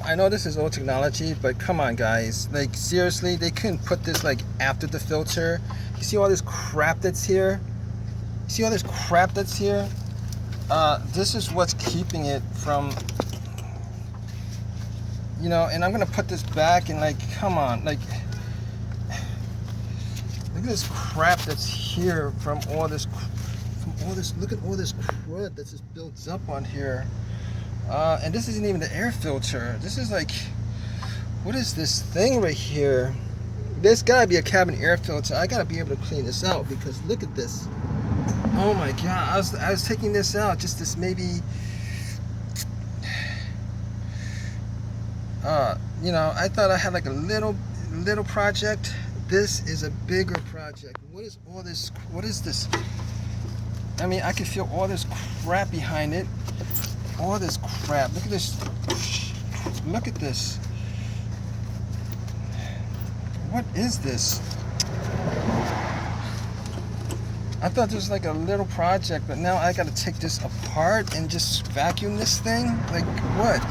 I know this is old technology, but come on, guys. Like, seriously, they couldn't put this, like, after the filter. You see all this crap that's here? You see all this crap that's here? This is what's keeping it from, you know, and I'm going to put this back and, like, come on. Like, look at this crap that's here from all this, look at all this crud that's just built up on here. And this isn't even the air filter. This is like, what is this thing right here? There's gotta be a cabin air filter. I gotta be able to clean this out because look at this. Oh my god, I was taking this out, just this maybe, you know, I thought I had like a little project. This is a bigger project. What is all this? What is this? I mean, I can feel all this crap behind it. All this crap. Look at this. Look at this. What is this? I thought this was like a little project, but now I gotta take this apart and just vacuum this thing? Like what?